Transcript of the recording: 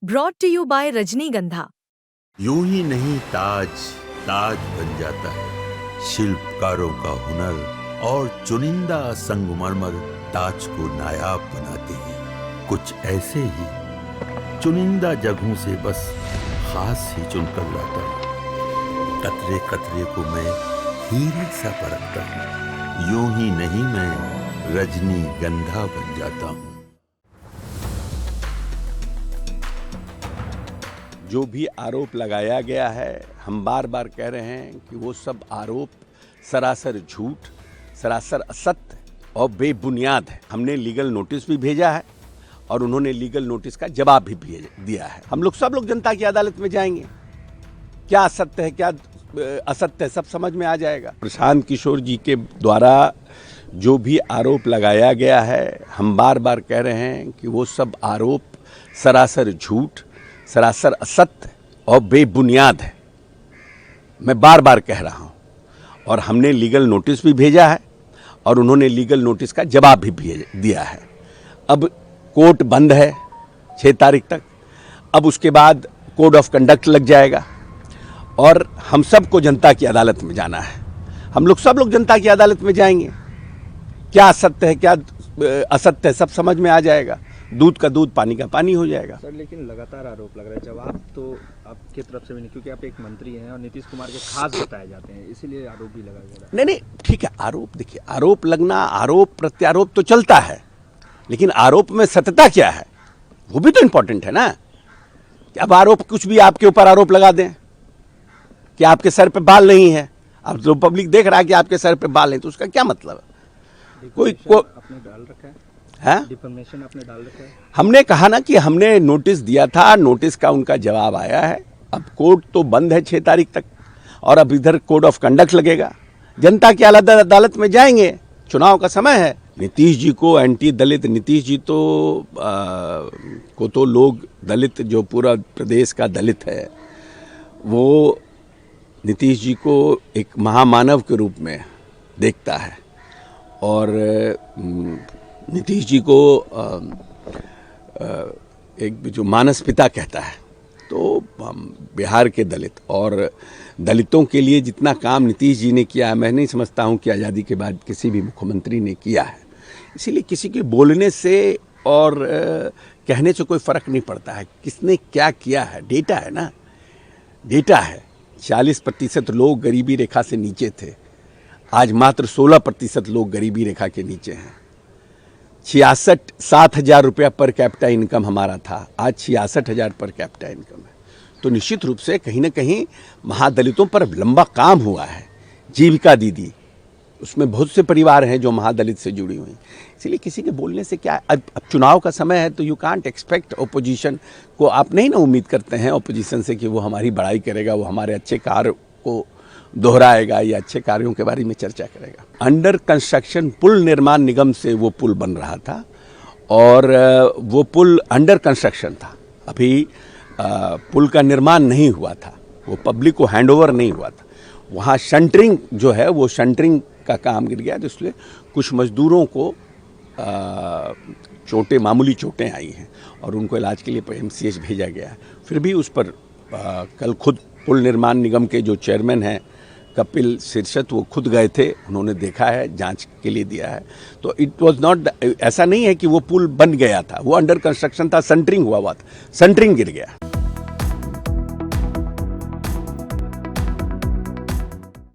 Brought to you bye रजनीगंधा। यूं ही नहीं ताज ताज बन जाता है। शिल्पकारों का हुनर और चुनिंदा संगमरमर ताज को नायाब बनाते हैं। कुछ ऐसे ही चुनिंदा जगहों से बस खास ही चुनकर लाता हूँ। कतरे कतरे को मैं हीरे सा परखता हूँ। यूं ही नहीं मैं रजनीगंधा बन जाता हूँ। जो भी आरोप लगाया गया है, हम बार बार कह रहे हैं कि वो सब आरोप सरासर झूठ, सरासर असत्य और बेबुनियाद है। हमने लीगल नोटिस भी भेजा है और उन्होंने लीगल नोटिस का जवाब भी दिया है। हम लोग सब लोग जनता की अदालत में जाएंगे, क्या सत्य है क्या असत्य है सब समझ में आ जाएगा। प्रशांत किशोर जी के द्वारा जो भी आरोप लगाया गया है, हम बार बार कह रहे हैं कि वो सब आरोप सरासर झूठ, सरासर असत्य और बेबुनियाद है। मैं बार बार कह रहा हूं और हमने लीगल नोटिस भी भेजा है और उन्होंने लीगल नोटिस का जवाब भी दिया है। अब कोर्ट बंद है 6 तारीख तक। अब उसके बाद कोड ऑफ कंडक्ट लग जाएगा और हम सबको जनता की अदालत में जाना है। हम लोग सब लोग जनता की अदालत में जाएंगे, क्या सत्य है क्या असत्य है सब समझ में आ जाएगा। दूध का दूध पानी का पानी हो जाएगा। सर लेकिन लगातार आरोप लग रहा है, जवाब तो आपकी तरफ से भी नहीं, क्योंकि आप एक मंत्री हैं और नीतीश कुमार के खास बताए जाते हैं, इसीलिए आरोप भी लगाया जा रहा है। नहीं ठीक है, आरोप देखिए, आरोप लगना, आरोप प्रत्यारोप तो चलता है, लेकिन आरोप में सत्यता क्या है वो भी तो इंपॉर्टेंट है ना। कि अब आरोप कुछ भी आपके ऊपर आरोप लगा दें कि आपके सर पे बाल नहीं है, अब जो पब्लिक देख रहा है कि आपके सर पे बाल नहीं, तो उसका क्या मतलब है। कोई आपने डाल रखा है, डिफॉर्मेशन आपने डाल रखा है। हमने कहा ना कि हमने नोटिस दिया था, नोटिस का उनका जवाब आया है। अब कोर्ट तो बंद है 6 तारीख तक और अब इधर कोड ऑफ कंडक्ट लगेगा। जनता की अदालत में जाएंगे, चुनाव का समय है। नीतीश जी को एंटी दलित, नीतीश जी को तो लोग दलित, जो पूरा प्रदेश का दलित है वो नीतीश जी को एक महामानव के रूप में देखता है और नीतीश जी को एक जो मानस पिता कहता है। तो बिहार के दलित और दलितों के लिए जितना काम नीतीश जी ने किया है, मैं नहीं समझता हूं कि आज़ादी के बाद किसी भी मुख्यमंत्री ने किया है। इसीलिए किसी के बोलने से और कहने से कोई फर्क नहीं पड़ता है किसने क्या किया है। डेटा है ना, डेटा है। 40% लोग गरीबी रेखा से नीचे थे, आज मात्र 16% लोग गरीबी रेखा के नीचे हैं। 7,000 रुपया पर कैपिटा इनकम हमारा था, आज 66,000 पर कैपिटा इनकम है। तो निश्चित रूप से कहीं ना कहीं महादलितों पर लंबा काम हुआ है। जीविका दीदी, उसमें बहुत से परिवार हैं जो महादलित से जुड़ी हुई, इसलिए किसी के बोलने से क्या। अब चुनाव का समय है तो यू कांट एक्सपेक्ट ओपोजिशन को, आप नहीं ना उम्मीद करते हैं ओपोजिशन से कि वो हमारी बड़ाई करेगा, वो हमारे अच्छे कार्य को दोहराएगा या अच्छे कार्यों के बारे में चर्चा करेगा। अंडर कंस्ट्रक्शन पुल निर्माण निगम से वो पुल बन रहा था और वो पुल अंडर कंस्ट्रक्शन था, अभी पुल का निर्माण नहीं हुआ था, वो पब्लिक को हैंडओवर नहीं हुआ था। वहाँ शंटरिंग जो है वो शंटरिंग का काम गिर गया, तो इसलिए कुछ मजदूरों को मामूली चोटें आई हैं और उनको इलाज के लिए MCH भेजा गया है। फिर भी उस पर कल खुद पुल निर्माण निगम के जो चेयरमैन हैं कपिल सिरसत, वो खुद गए थे, उन्होंने देखा है, जांच के लिए दिया है। तो इट वाज नॉट, ऐसा नहीं है कि वो पुल बन गया था, वो अंडर कंस्ट्रक्शन था, सेंटरिंग हुआ था, सेंटरिंग गिर गया।